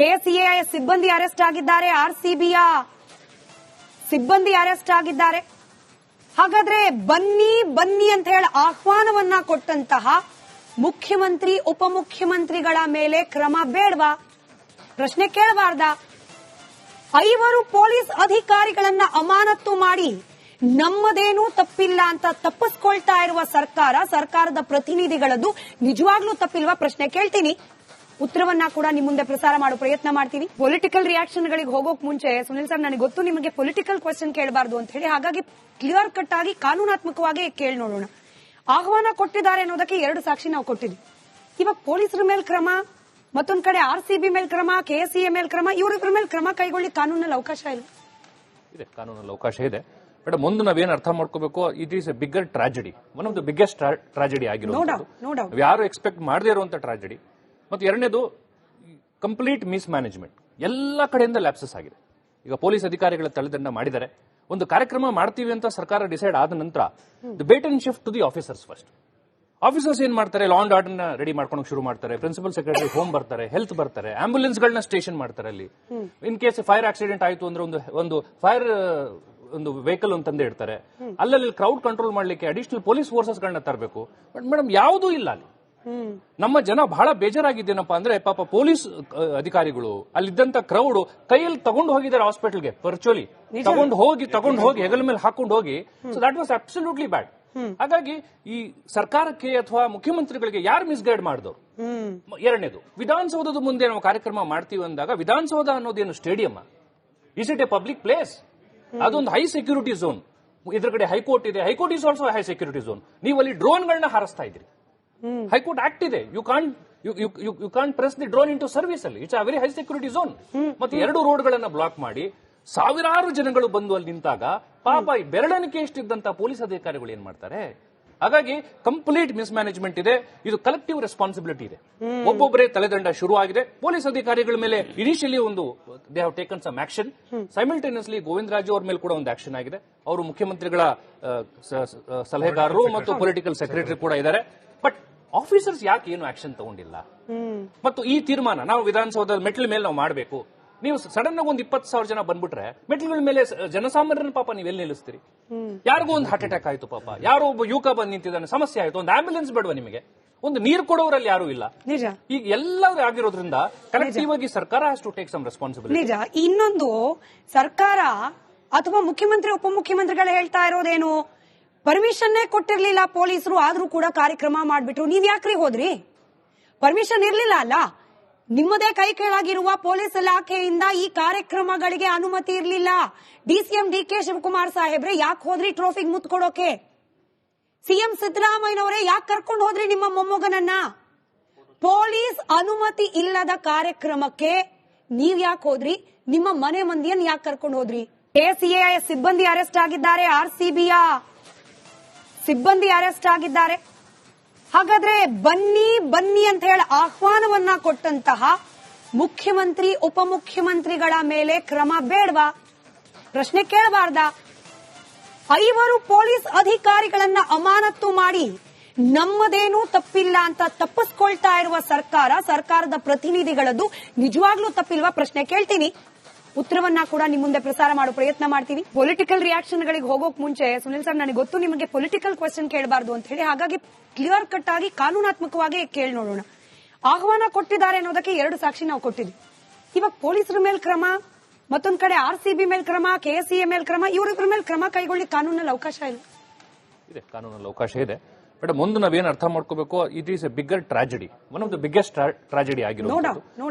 ಕೆಸಿಎ ಸಿಬ್ಬಂದಿ ಅರೆಸ್ಟ್ ಆಗಿದ್ದಾರೆ. ಆರ್ಸಿಬಿಯ ಸಿಬ್ಬಂದಿ ಅರೆಸ್ಟ್ ಆಗಿದ್ದಾರೆ. ಹಾಗಾದ್ರೆ ಬನ್ನಿ ಬನ್ನಿ ಅಂತ ಹೇಳಿ ಆಹ್ವಾನವನ್ನ ಕೊಟ್ಟಂತಹ ಮುಖ್ಯಮಂತ್ರಿ ಉಪಮುಖ್ಯಮಂತ್ರಿಗಳ ಮೇಲೆ ಕ್ರಮ ಬೇಡವಾ? ಪ್ರಶ್ನೆ ಕೇಳಬಾರ್ದಾ? 5 ಪೊಲೀಸ್ ಅಧಿಕಾರಿಗಳನ್ನ ಅಮಾನತು ಮಾಡಿ ನಮ್ಮದೇನೂ ತಪ್ಪಿಲ್ಲ ಅಂತ ತಪ್ಪಿಸ್ಕೊಳ್ತಾ ಇರುವ ಸರ್ಕಾರದ ಪ್ರತಿನಿಧಿಗಳದ್ದು ನಿಜವಾಗ್ಲೂ ತಪ್ಪಿಲ್ವಾ? ಪ್ರಶ್ನೆ ಕೇಳ್ತೀನಿ. ಉತ್ತರವನ್ನ ಕೂಡ ನಿಮ್ಮ ಮುಂದೆ ಪ್ರಸಾರ ಮಾಡೋ ಪ್ರಯತ್ನ ಮಾಡ್ತೀನಿ. ಪೊಲಿಟಿಕಲ್ ರಿಯಾಕ್ಷನ್ ಗಳಿಗೆ ಹೋಗೋಕ್ ಮುಂಚೆ ಸುನಿಲ್ ಸರ್, ನನಗೆ ಗೊತ್ತು ನಿಮಗೆ ಪೊಲಿಟಿಕಲ್ ಕ್ವೆಶ್ಚನ್ ಕೇಳಬಾರ್ದು ಅಂತ ಹೇಳಿ, ಹಾಗಾಗಿ ಕ್ಲಿಯರ್ ಕಟ್ ಆಗಿ ಕಾನೂನಾತ್ಮಕವಾಗಿ ಕೇಳಿ ನೋಡೋಣ. ಆಹ್ವಾನ ಕೊಟ್ಟಿದ್ದಾರೆ ಅನ್ನೋದಕ್ಕೆ 2 ಸಾಕ್ಷಿ ನಾವು ಕೊಟ್ಟಿದ್ವಿ. ಇವಾಗ ಪೊಲೀಸರ ಮೇಲೆ ಕ್ರಮ, ಮತ್ತೊಂದ್ ಕಡೆ ಆರ್ಸಿಬಿ ಮೇಲೆ ಕ್ರಮ, ಕೆಸಿಎ ಮೇಲೆ ಕ್ರಮ, ಇವರಿಬ್ಬರ ಮೇಲೆ ಕ್ರಮ ಕೈಗೊಳ್ಳಿ ಕಾನೂನಲ್ಲಿ ಅವಕಾಶ ಇಲ್ಲ ಇದೆ. ಕಾನೂನಲ್ಲಿ ಅವಕಾಶ ಇದೆ. ಬಟ್ ಮುಂದೆ ನಾವೇನು ಅರ್ಥ ಮಾಡ್ಕೋಬೇಕು, it is A bigger tragedy, one of the biggest tragedy ಆಗಿರೋದು, ಯಾರು ಎಕ್ಸ್ಪೆಕ್ಟ್ ಮಾಡದೇ ಇರುವಂತ ಟ್ರಾಜಿಡಿ. ಮತ್ತು ಎರಡನೇದು ಕಂಪ್ಲೀಟ್ ಮಿಸ್ ಮ್ಯಾನೇಜ್ಮೆಂಟ್, ಎಲ್ಲ ಕಡೆಯಿಂದ ಲ್ಯಾಪ್ಸಸ್ ಆಗಿದೆ. ಈಗ ಪೊಲೀಸ್ ಅಧಿಕಾರಿಗಳ ತಲೆದಂಡ ಮಾಡಿದ್ದಾರೆ. ಒಂದು ಕಾರ್ಯಕ್ರಮ ಮಾಡ್ತೀವಿ ಅಂತ ಸರ್ಕಾರ ಡಿಸೈಡ್ ಆದ ನಂತರ debate and shift to the officers first. Officers ಏನ್ ಮಾಡ್ತಾರೆ, ಲಾ ಅಂಡ್ ಆರ್ಡರ್ ನ ರೆಡಿ ಮಾಡ್ಕೊಂಡು ಶುರು ಮಾಡ್ತಾರೆ. ಪ್ರಿನ್ಸಿಪಲ್ ಸೆಕ್ರೆಟರಿ ಹೋಮ್ ಬರ್ತಾರೆ, ಹೆಲ್ತ್ ಬರ್ತಾರೆ, ಆಂಬ್ಯುಲೆನ್ಸ್ ಗಳನ್ನ ಸ್ಟೇಷನ್ ಮಾಡ್ತಾರೆ. ಅಲ್ಲಿ ಇನ್ ಕೇಸ್ ಫೈರ್ ಆಕ್ಸಿಡೆಂಟ್ ಆಯ್ತು ಅಂದ್ರೆ ಒಂದು ಫೈರ್ ಒಂದು ವೆಹಿಕಲ್ ಒಂದು ತಂದೆ ಇಡ್ತಾರೆ. ಅಲ್ಲಲ್ಲಿ ಕ್ರೌಡ್ ಕಂಟ್ರೋಲ್ ಮಾಡ್ಲಿಕ್ಕೆ ಅಡಿಷನಲ್ ಪೊಲೀಸ್ ಫೋರ್ಸಸ್ ಗಳನ್ನ ತರಬೇಕು. ಬಟ್ ಮೇಡಮ್ ಯಾವುದೂ ಇಲ್ಲ ಅಲ್ಲಿ. ನಮ್ಮ ಜನ ಬಹಳ ಬೇಜಾರಾಗಿದ್ದೇನಪ್ಪ ಅಂದ್ರೆ, ಪಾಪ ಪೊಲೀಸ್ ಅಧಿಕಾರಿಗಳು ಅಲ್ಲಿದ್ದಂತ ಕ್ರೌಡ್ ಕೈಯಲ್ಲಿ ತಗೊಂಡು ಹೋಗಿದ್ದಾರೆ ಹಾಸ್ಪಿಟಲ್ಗೆ, ವರ್ಚುವಲಿ ತಗೊಂಡು ಹೋಗಿ ಹೆಗಲ ಮೇಲೆ ಹಾಕೊಂಡು ಹೋಗಿ. ಸೊ ದಟ್ ವಾಸ್ ಅಬ್ಸಲ್ಯೂಟ್ಲಿ ಬ್ಯಾಡ್. ಹಾಗಾಗಿ ಈ ಸರ್ಕಾರಕ್ಕೆ ಅಥವಾ ಮುಖ್ಯಮಂತ್ರಿಗಳಿಗೆ ಯಾರು ಮಿಸ್ಗೈಡ್ ಮಾಡಿದವರು? ಎರಡನೇದು, ವಿಧಾನಸೌಧದ ಮುಂದೆ ನಾವು ಕಾರ್ಯಕ್ರಮ ಮಾಡ್ತೀವಿ ಅಂದಾಗ, ವಿಧಾನಸೌಧ ಅನ್ನೋದೇನು stadium? Is it a public place? ಅದೊಂದು ಹೈ ಸೆಕ್ಯೂರಿಟಿ ಝೋನ್. ಎದುರುಗಡೆ ಹೈಕೋರ್ಟ್ ಇದೆ. High court is also high security zone. ನೀವು ಅಲ್ಲಿ ಡ್ರೋನ್ಗಳನ್ನ ಹಾರಿಸ್ತಾ ಇದ್ರಿ. ಹೈಕೋರ್ಟ್ ಆಕ್ಟ್ ಇದೆ. You can't press the drone into service ಅಲ್ಲಿ. It's a very high security zone. ಮತ್ತೆ 2 ರೋಡ್ಗಳನ್ನ ಬ್ಲಾಕ್ ಮಾಡಿ ಸಾವಿರಾರು ಜನಗಳು ಬಂದು ಅಲ್ಲಿ ನಿಂತಾಗ ಪಾಪ ಬೆರಳಿಕೆ ಎಷ್ಟಿದ್ದಂತ ಪೊಲೀಸ್ ಅಧಿಕಾರಿಗಳು ಏನ್ ಮಾಡ್ತಾರೆ? ಹಾಗಾಗಿ ಕಂಪ್ಲೀಟ್ ಮಿಸ್ ಮ್ಯಾನೇಜ್ಮೆಂಟ್ ಇದೆ. ಇದು ಕಲೆಕ್ಟಿವ್ ರೆಸ್ಪಾನ್ಸಿಬಿಲಿಟಿ ಇದೆ. ಒಬ್ಬೊಬ್ಬರೇ ತಲೆದಂಡ ಶುರು ಆಗಿದೆ. ಪೊಲೀಸ್ ಅಧಿಕಾರಿಗಳ ಮೇಲೆ initially they have taken some action. Simultaneously Govinda Raju ಅವ್ರ ಮೇಲೆ ಕೂಡ ಒಂದು ಆಕ್ಷನ್ ಆಗಿದೆ. ಅವರು ಮುಖ್ಯಮಂತ್ರಿಗಳ ಸಲಹೆಗಾರರು ಮತ್ತು ಪೊಲಿಟಿಕಲ್ ಸೆಕ್ರೆಟರಿ ಕೂಡ ಇದ್ದಾರೆ. ಬಟ್ ಆಫೀಸರ್ಸ್ ಯಾಕೆ ಏನು ಆಕ್ಷನ್ ತಗೊಂಡಿಲ್ಲ? ಮತ್ತು ಈ ತೀರ್ಮಾನ ನಾವು ವಿಧಾನಸೌಧದ ಮೆಟ್ಲ ಮೇಲೆ ನಾವು ಮಾಡಬೇಕು. ನೀವು ಸಡನ್ ಆಗಿ ಒಂದು 20,000 ಜನ ಬಂದ್ಬಿಟ್ರೆ ಮೆಟ್ಲುಗಳ ಮೇಲೆ ಜನಸಾಮಾನ್ಯರನ್ನ ಪಾಪ ನೀವೆಲ್ಲಿ ನಿಲ್ಲಿಸ್ತೀರಿ? ಯಾರಿಗೂ ಒಂದು ಹಾರ್ಟ್ ಅಟ್ಯಾಕ್ ಆಯ್ತು, ಪಾಪ ಯಾರೋ ಒಬ್ಬ ಯುವಕ ಬಂದು ನಿಂತಿದ್ದಾನೆ, ಸಮಸ್ಯೆ ಆಯ್ತು, ಒಂದು ಆಂಬ್ಯುಲೆನ್ಸ್ ಬೇಡವಾ ನಿಮಗೆ? ಒಂದು ನೀರು ಕೊಡೋರಲ್ಲಿ ಯಾರು ಇಲ್ಲ. ಈಗ ಎಲ್ಲರೂ ಆಗಿರೋದ್ರಿಂದ ಕಲೆಕ್ಟಿವ್ ಆಗಿ ಸರ್ಕಾರ has to take some responsibility. ನಿಜ. ಇನ್ನೊಂದು, ಸರ್ಕಾರ ಅಥವಾ ಮುಖ್ಯಮಂತ್ರಿ ಉಪಮುಖ್ಯಮಂತ್ರಿಗಳು ಹೇಳ್ತಾ ಇರೋದೇನು, ಪರ್ಮಿಷನ್ನೇ ಕೊಟ್ಟಿರ್ಲಿಲ್ಲ ಪೊಲೀಸರು, ಆದ್ರೂ ಕೂಡ ಕಾರ್ಯಕ್ರಮ ಮಾಡ್ಬಿಟ್ರು. ನೀವ್ ಯಾಕ್ರಿ ಹೋದ್ರಿ? ಪರ್ಮಿಷನ್ ಇರ್ಲಿಲ್ಲ ಅಲ್ಲ. ನಿಮ್ಮದೇ ಕೈ ಕೆಳಗಿರುವ ಪೊಲೀಸ್ ಇಲಾಖೆಯಿಂದ ಈ ಕಾರ್ಯಕ್ರಮಗಳಿಗೆ ಅನುಮತಿ ಇರಲಿಲ್ಲ. ಡಿಸಿಎಂ ಡಿಕೆ ಶಿವಕುಮಾರ್ ಸಾಹೇಬ್ರೆ ಯಾಕೆ ಹೋದ್ರಿ ಟ್ರೋಫಿಗೆ ಮುತ್ತು ಕೊಡೋಕೆ? ಸಿಎಂ ಸಿದ್ದರಾಮಯ್ಯನವರೇ ಯಾಕೆ ಕರ್ಕೊಂಡು ಹೋದ್ರಿ ನಿಮ್ಮ ಮೊಮ್ಮಗನನ್ನ? ಪೊಲೀಸ್ ಅನುಮತಿ ಇಲ್ಲದ ಕಾರ್ಯಕ್ರಮಕ್ಕೆ ನೀವ್ ಯಾಕೆ ಹೋದ್ರಿ? ನಿಮ್ಮ ಮನೆ ಮಂದಿಯನ್ನ ಯಾಕೆ ಕರ್ಕೊಂಡು ಹೋದ್ರಿ? ಕೆಸಿಎ ಸಿಬ್ಬಂದಿ ಅರೆಸ್ಟ್ ಆಗಿದ್ದಾರೆ. ಆರ್ಸಿಬಿಯ ಸಿಬ್ಬಂದಿ ಅರೆಸ್ಟ್ ಆಗಿದ್ದಾರೆ. ಹಾಗಾದ್ರೆ ಬನ್ನಿ ಬನ್ನಿ ಅಂತ ಹೇಳಿ ಆಹ್ವಾನವನ್ನ ಕೊಟ್ಟಂತಹ ಮುಖ್ಯಮಂತ್ರಿ ಉಪಮುಖ್ಯಮಂತ್ರಿಗಳ ಮೇಲೆ ಕ್ರಮ ಬೇಡವಾ? ಪ್ರಶ್ನೆ ಕೇಳಬಾರ್ದಾ? 5 ಪೊಲೀಸ್ ಅಧಿಕಾರಿಗಳನ್ನ ಅಮಾನತು ಮಾಡಿ ನಮ್ಮದೇನೂ ತಪ್ಪಿಲ್ಲ ಅಂತ ತಪ್ಪಿಸ್ಕೊಳ್ತಾ ಇರುವ ಸರ್ಕಾರದ ಪ್ರತಿನಿಧಿಗಳದ್ದು ನಿಜವಾಗ್ಲೂ ತಪ್ಪಿಲ್ವಾ? ಪ್ರಶ್ನೆ ಕೇಳ್ತೀನಿ. ಉತ್ತರವನ್ನ ಕೂಡ ನಿಮ್ಮ ಮುಂದೆ ಪ್ರಸಾರ ಮಾಡೋ ಪ್ರಯತ್ನ ಮಾಡ್ತೀವಿ. ಪೊಲಿಟಿಕಲ್ ರಿಯಾಕ್ಷನ್ ಗಳಿಗೆ ಹೋಗೋಕ್ ಮುಂಚೆ ಸುನಿಲ್ ಸರ್, ನನಗೆ ಗೊತ್ತು ನಿಮಗೆ ಪೊಲಿಟಿಕಲ್ ಕ್ವೆಶ್ಚನ್ ಕೇಳಬಾರ್ದು ಅಂತ ಹೇಳಿ, ಹಾಗಾಗಿ ಕ್ಲಿಯರ್ ಕಟ್ ಆಗಿ ಕಾನೂನಾತ್ಮಕವಾಗಿ ಕೇಳಿ ನೋಡೋಣ. ಆಹ್ವಾನ ಕೊಟ್ಟಿದ್ದಾರೆ ಅನ್ನೋದಕ್ಕೆ 2 ಸಾಕ್ಷಿ ನಾವು ಕೊಟ್ಟಿದ್ವಿ. ಇವಾಗ ಪೊಲೀಸರ ಮೇಲೆ ಕ್ರಮ, ಮತ್ತೊಂದ್ ಕಡೆ ಆರ್ಸಿಬಿ ಮೇಲೆ ಕ್ರಮ, ಕೆಸಿಎ ಮೇಲೆ ಕ್ರಮ, ಇವರಿಬ್ಬರ ಮೇಲೆ ಕ್ರಮ ಕೈಗೊಳ್ಳಿ ಕಾನೂನಲ್ಲಿ ಅವಕಾಶ ಇಲ್ಲ ಇದೆ. ಕಾನೂನಲ್ಲಿ ಅವಕಾಶ ಇದೆ. ಬಟ್ ಮುಂದೆ ನಾವೇನು ಅರ್ಥ ಮಾಡ್ಕೋಬೇಕು, it is A bigger tragedy, one of the biggest tragedy ಆಗಿರೋದು,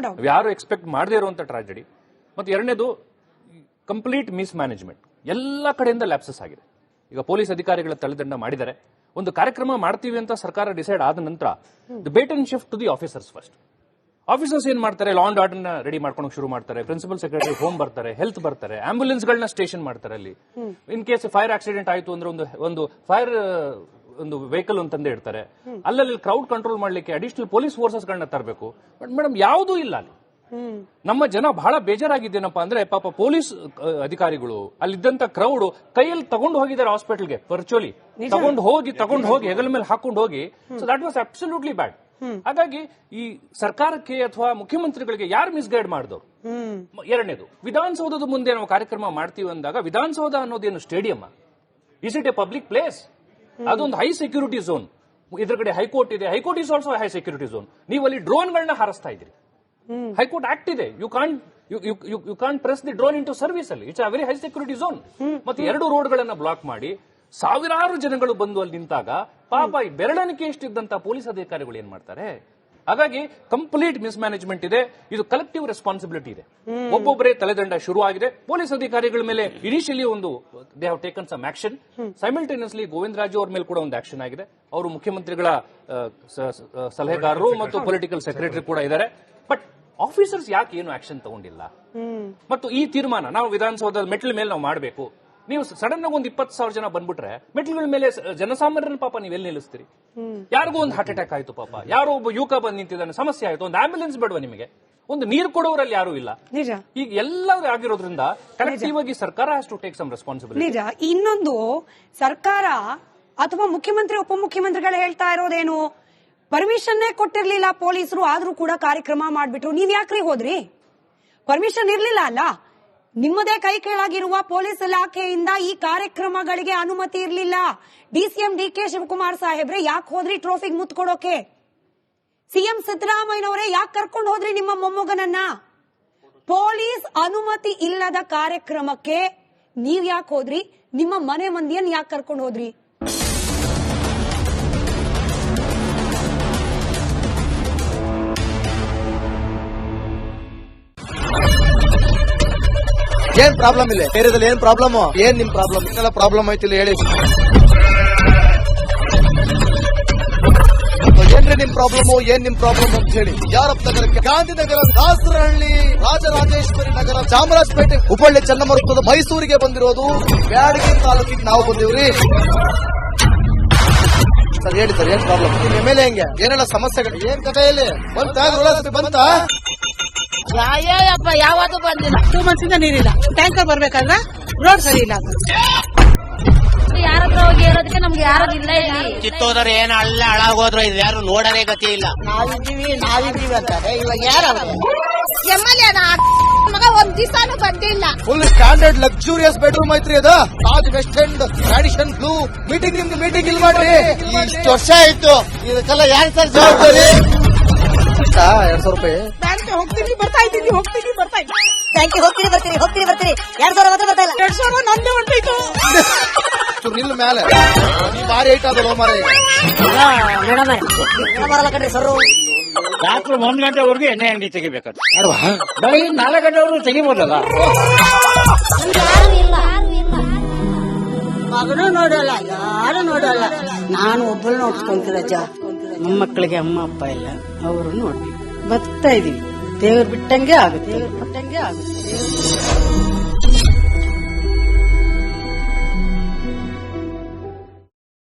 ಯಾರು ಎಕ್ಸ್ಪೆಕ್ಟ್ ಮಾಡದೇ ಇರುವಂತ ಟ್ರಾಜಿಡಿ. ಮತ್ತು ಎರಡನೇದು ಕಂಪ್ಲೀಟ್ ಮಿಸ್ ಮ್ಯಾನೇಜ್ಮೆಂಟ್, ಎಲ್ಲ ಕಡೆಯಿಂದ ಲ್ಯಾಪ್ಸಸ್ ಆಗಿದೆ. ಈಗ ಪೊಲೀಸ್ ಅಧಿಕಾರಿಗಳ ತಲೆದಂಡ ಮಾಡಿದ್ದಾರೆ. ಒಂದು ಕಾರ್ಯಕ್ರಮ ಮಾಡ್ತೀವಿ ಅಂತ ಸರ್ಕಾರ ಡಿಸೈಡ್ ಆದ ನಂತರ debate and shift to the officers first. Officers ಏನ್ ಮಾಡ್ತಾರೆ, ಲಾ ಅಂಡ್ ಆರ್ಡರ್ ನ ರೆಡಿ ಮಾಡ್ಕೊಂಡು ಶುರು ಮಾಡ್ತಾರೆ. ಪ್ರಿನ್ಸಿಪಲ್ ಸೆಕ್ರೆಟರಿ ಹೋಮ್ ಬರ್ತಾರೆ, ಹೆಲ್ತ್ ಬರ್ತಾರೆ, ಆಂಬ್ಯುಲೆನ್ಸ್ ಗಳನ್ನ ಸ್ಟೇಷನ್ ಮಾಡ್ತಾರೆ. ಅಲ್ಲಿ ಇನ್ ಕೇಸ್ ಫೈರ್ ಆಕ್ಸಿಡೆಂಟ್ ಆಯ್ತು ಅಂದ್ರೆ ಒಂದು ಫೈರ್ ಒಂದು ವೆಹಿಕಲ್ ಒಂದು ತಂದೆ ಇಡ್ತಾರೆ. ಅಲ್ಲಲ್ಲಿ ಕ್ರೌಡ್ ಕಂಟ್ರೋಲ್ ಮಾಡ್ಲಿಕ್ಕೆ ಅಡಿಷನಲ್ ಪೊಲೀಸ್ ಫೋರ್ಸಸ್ ಗಳನ್ನ ತರಬೇಕು. ಬಟ್ ಮೇಡಮ್ ಯಾವುದೂ ಇಲ್ಲ ಅಲ್ಲಿ. ನಮ್ಮ ಜನ ಬಹಳ ಬೇಜಾರಾಗಿದ್ದೇನಪ್ಪ ಅಂದ್ರೆ, ಪಾಪ ಪೊಲೀಸ್ ಅಧಿಕಾರಿಗಳು ಅಲ್ಲಿದ್ದಂತ ಕ್ರೌಡ್ ಕೈಯಲ್ಲಿ ತಗೊಂಡು ಹೋಗಿದ್ದಾರೆ ಹಾಸ್ಪಿಟಲ್ಗೆ, ವರ್ಚುವಲಿ ತಗೊಂಡು ಹೋಗಿ ಹೆಗಲ ಮೇಲೆ ಹಾಕೊಂಡು ಹೋಗಿ. ಸೊ ದಟ್ ವಾಸ್ ಅಬ್ಸಲ್ಯೂಟ್ಲಿ ಬ್ಯಾಡ್. ಹಾಗಾಗಿ ಈ ಸರ್ಕಾರಕ್ಕೆ ಅಥವಾ ಮುಖ್ಯಮಂತ್ರಿಗಳಿಗೆ ಯಾರು ಮಿಸ್ಗೈಡ್ ಮಾಡಿದವರು? ಎರಡನೇದು, ವಿಧಾನಸೌಧದ ಮುಂದೆ ನಾವು ಕಾರ್ಯಕ್ರಮ ಮಾಡ್ತೀವಿ ಅಂದಾಗ ವಿಧಾನಸೌಧ ಅನ್ನೋದೇನು stadium? Is it a public place? ಅದೊಂದು ಹೈ ಸೆಕ್ಯೂರಿಟಿ ಝೋನ್. ಎದುರುಗಡೆ ಹೈಕೋರ್ಟ್ ಇದೆ. High court is also high security zone. ನೀವು ಅಲ್ಲಿ ಡ್ರೋನ್ಗಳನ್ನ ಹಾರಿಸ್ತಾ ಇದ್ರಿ. ಹೈಕೋರ್ಟ್ ಆಕ್ಟ್ ಇದೆ. You can't press the drone into service ಅಲ್ಲಿ. It's a very high security zone. ಮತ್ತೆ 2 ರೋಡ್ಗಳನ್ನ ಬ್ಲಾಕ್ ಮಾಡಿ ಸಾವಿರಾರು ಜನಗಳು ಬಂದು ಅಲ್ಲಿ ನಿಂತಾಗ ಪಾಪ ಬೆರಳಿಕೆ ಎಷ್ಟಿದ್ದಂತ ಪೊಲೀಸ್ ಅಧಿಕಾರಿಗಳು ಏನ್ ಮಾಡ್ತಾರೆ? ಹಾಗಾಗಿ ಕಂಪ್ಲೀಟ್ ಮಿಸ್ಮ್ಯಾನೇಜ್ಮೆಂಟ್ ಇದೆ. ಇದು ಕಲೆಕ್ಟಿವ್ ರೆಸ್ಪಾನ್ಸಿಬಿಲಿಟಿ ಇದೆ. ಒಬ್ಬೊಬ್ಬರೇ ತಲೆದಂಡ ಶುರು ಆಗಿದೆ. ಪೊಲೀಸ್ ಅಧಿಕಾರಿಗಳ ಮೇಲೆ initially they have taken some action. Simultaneously Govinda Raju ಅವ್ರ ಮೇಲೆ ಕೂಡ ಒಂದು ಆಕ್ಷನ್ ಆಗಿದೆ. ಅವರು ಮುಖ್ಯಮಂತ್ರಿಗಳ ಸಲಹೆಗಾರರು ಮತ್ತು ಪೊಲಿಟಿಕಲ್ ಸೆಕ್ರೆಟರಿ ಕೂಡ ಇದ್ದಾರೆ. ಬಟ್ ಆಫೀಸರ್ಸ್ ಯಾಕೆ ಏನು ಆಕ್ಷನ್ ತಗೊಂಡಿಲ್ಲ? ಮತ್ತು ಈ ತೀರ್ಮಾನ ನಾವು ವಿಧಾನಸೌಧದ ಮೆಟ್ಲ ಮೇಲೆ ನಾವು ಮಾಡಬೇಕು. ನೀವು ಸಡನ್ ಆಗಿ ಒಂದು 20,000 ಜನ ಬಂದ್ಬಿಟ್ರೆ ಮೆಟ್ಲುಗಳ ಮೇಲೆ ಜನಸಾಮಾನ್ಯರನ್ನ ಪಾಪ ನೀವೆಲ್ಲಿ ನಿಲ್ಲಿಸ್ತೀರಿ? ಯಾರಿಗೂ ಒಂದು ಹಾರ್ಟ್ ಅಟ್ಯಾಕ್ ಆಯ್ತು, ಪಾಪ ಯಾರೋ ಒಬ್ಬ ಯುವಕ ಬಂದು ನಿಂತಿದ್ದಾನೆ, ಸಮಸ್ಯೆ ಆಯ್ತು, ಒಂದು ಆಂಬ್ಯುಲೆನ್ಸ್ ಬೇಡವಾ ನಿಮಗೆ? ಒಂದು ನೀರು ಕೊಡೋರಲ್ಲಿ ಯಾರು ಇಲ್ಲ. ಈಗ ಎಲ್ಲರೂ ಆಗಿರೋದ್ರಿಂದ ಕಲೆಕ್ಟಿವ್ ಆಗಿ ಸರ್ಕಾರ has to take some responsibility. ನಿಜ. ಇನ್ನೊಂದು, ಸರ್ಕಾರ ಅಥವಾ ಮುಖ್ಯಮಂತ್ರಿ ಉಪಮುಖ್ಯಮಂತ್ರಿಗಳು ಹೇಳ್ತಾ ಇರೋದೇನು, ಪರ್ಮಿಷನ್ನೇ ಕೊಟ್ಟಿರ್ಲಿಲ್ಲ ಪೊಲೀಸರು, ಆದ್ರೂ ಕೂಡ ಕಾರ್ಯಕ್ರಮ ಮಾಡ್ಬಿಟ್ರು. ನೀವ್ ಯಾಕ್ರಿ ಹೋದ್ರಿ? ಪರ್ಮಿಷನ್ ಇರ್ಲಿಲ್ಲ ಅಲ್ಲ. ನಿಮ್ಮದೇ ಕೈ ಕೆಳಗಿರುವ ಪೊಲೀಸ್ ಇಲಾಖೆಯಿಂದ ಈ ಕಾರ್ಯಕ್ರಮಗಳಿಗೆ ಅನುಮತಿ ಇರಲಿಲ್ಲ. ಡಿಸಿಎಂ ಡಿ.ಕೆ. ಶಿವಕುಮಾರ್ ಸಾಹೇಬ್ರೆ ಯಾಕೆ ಹೋದ್ರಿ ಟ್ರೋಫಿಗೆ ಮುತ್ತು ಕೊಡೋಕೆ? ಸಿಎಂ ಸಿದ್ದರಾಮಯ್ಯನವರೇ ಯಾಕೆ ಕರ್ಕೊಂಡು ಹೋದ್ರಿ ನಿಮ್ಮ ಮೊಮ್ಮಗನನ್ನ? ಪೊಲೀಸ್ ಅನುಮತಿ ಇಲ್ಲದ ಕಾರ್ಯಕ್ರಮಕ್ಕೆ ನೀವ್ ಯಾಕೆ ಹೋದ್ರಿ? ನಿಮ್ಮ ಮನೆ ಮಂದಿಯನ್ನ ಯಾಕೆ ಕರ್ಕೊಂಡು ಹೋದ್ರಿ? ಏನ್ ಪ್ರಾಬ್ಲಮ್ ಇಲ್ಲ ಏರಿಯಾದಲ್ಲಿ? ಏನ್ ಪ್ರಾಬ್ಲಮ್? ಏನ್ ನಿಮ್ ಪ್ರಾಬ್ಲಮ್? ಇನ್ನೆಲ್ಲ ಪ್ರಾಬ್ಲಮ್ ಐತಿಲ್ಲ ಹೇಳಿ. ಏನ್ರಿ ನಿಮ್ ಪ್ರಾಬ್ಲಮ್? ಏನ್ ನಿಮ್ ಪ್ರಾಬ್ಲಮ್ ಅಂತ ಹೇಳಿ. ಯಾರಪ್ಪ ನಗರಕ್ಕೆ, ಗಾಂಧಿನಗರ, ದಾಸರಹಳ್ಳಿ, ರಾಜರಾಜೇಶ್ವರಿ ನಗರ, ಚಾಮರಾಜಪೇಟೆ, ಹುಬ್ಬಳ್ಳಿ, ಚನ್ನಮರುತ್ತದ, ಮೈಸೂರಿಗೆ ಬಂದಿರೋದು. ಬ್ಯಾಡಗಿ ತಾಲೂಕಿಗೆ ನಾವು ಬಂದಿವ್ರಿ. ಸರ್ ಹೇಳಿ ಸರ್, ಏನ್ ಪ್ರಾಬ್ಲಮ್? ನಿಮ್ ಎಮ್ ಎಲ್ ಎ ಹೆಂಗೆ? ಏನೆಲ್ಲ ಸಮಸ್ಯೆಗಳು? ಏನ್ ಕಥೆ ಇಲ್ಲಿ ಬಂತ? ಅಯ್ಯಪ್ಪ ಯಾವತ್ತೂ ಬಂದಿಲ್ಲ. 2 months ಇಂದ ನೀರಿಲ್ಲ. ಟ್ಯಾಂಕರ್ ಬರ್ಬೇಕಾದ್ರೆ ರೋಡ್ ಸರಿ ಇಲ್ಲ. ಯಾರತ್ರ ಹೋಗಿ ಹೇಳೋದಕ್ಕೆ ನಮ್ಗೆ ಯಾರು ಇಲ್ಲ. ಕಿತ್ತೋದ್ರೆ ಏನ್ ಅಲ್ಲ ಹಾಳಾಗೋದ್ರು ಇದು ಯಾರು ನೋಡರೇ ಗತಿ ಇಲ್ಲ. ನಾವಿದ್ದೀವಿ ಅಂತಾರೆ. ಇವಾಗ ಯಾರು ಎಮ್ಎಲ್ಎ ಮಗ ಒಂದ್ ದಿವಸನೂ ಬಂದಿಲ್ಲ. ಫುಲ್ ಸ್ಟ್ಯಾಂಡರ್ಡ್ ಲಕ್ಸುರಿಯಸ್ ಬೆಡ್ರೂಮ್ ಐತ್ರಿ ಅದು. Taj west end tradition blue. Meeting ನಿಮ್ದು ಮೀಟಿಂಗ್ ಇಲ್ಲಿ ಮಾಡ್ರಿ. ಇಷ್ಟು ವರ್ಷ ಆಯ್ತು, ಇದಕ್ಕೆಲ್ಲ ಯಾರು ಸರ್ ಜವಾಬ್ದಾರಿ? 200 ರೂಪಾಯಿ ಬ್ಯಾಂಕ್ ಹೋಗ್ತೀನಿ ಬರ್ತಾ ಇದ್ದೀನಿ. ಬ್ಯಾಂಕಿಗೆ ಹೋಗ್ತೀನಿ ಬರ್ತೀನಿ 2,000 ಮಾತ್ರ ಬರ್ತಾ ಇಲ್ಲ. 2,000 ನಂದೇ ಹೊಂಟೋಯ್ತು. ನಿಲ್ಲ ಮೇಲೆ ಭಾರಿ ಐಟ್ ಆದಲ್ಲ ಮಾರ. ಬರಲ್ಲ ಕಣ್ರಿ ಸರ್. ರಾತ್ರಿ 1 ಗಂಟೆವರೆಗೂ ಎಣ್ಣೆ ಅಂಗಡಿ ತೆಗಿಬೇಕಾದ್ರೆ ಬೆಳಗ್ಗೆ 4 ಗಂಟೆವರೆಗೂ ತೆಗಿಬೋದಲ್ಲ. ಮಗನೂ ನೋಡಲ್ಲ, ಯಾರು ನೋಡಲ್ಲ. ನಾನು ಒಬ್ಬಳು ನೋಡ್ಕೊಂತೀರಜ್ಜ. ಮೊಮ್ಮಕ್ಕಳಿಗೆ ಅಮ್ಮ ಅಪ್ಪ ಇಲ್ಲ, ಅವರು ನೋಡಿ ಬದುಕ್ತಾ ಇದೀವಿ. ದೇವ್ರು ಬಿಟ್ಟಂಗೆ ಆಗುತ್ತೆ.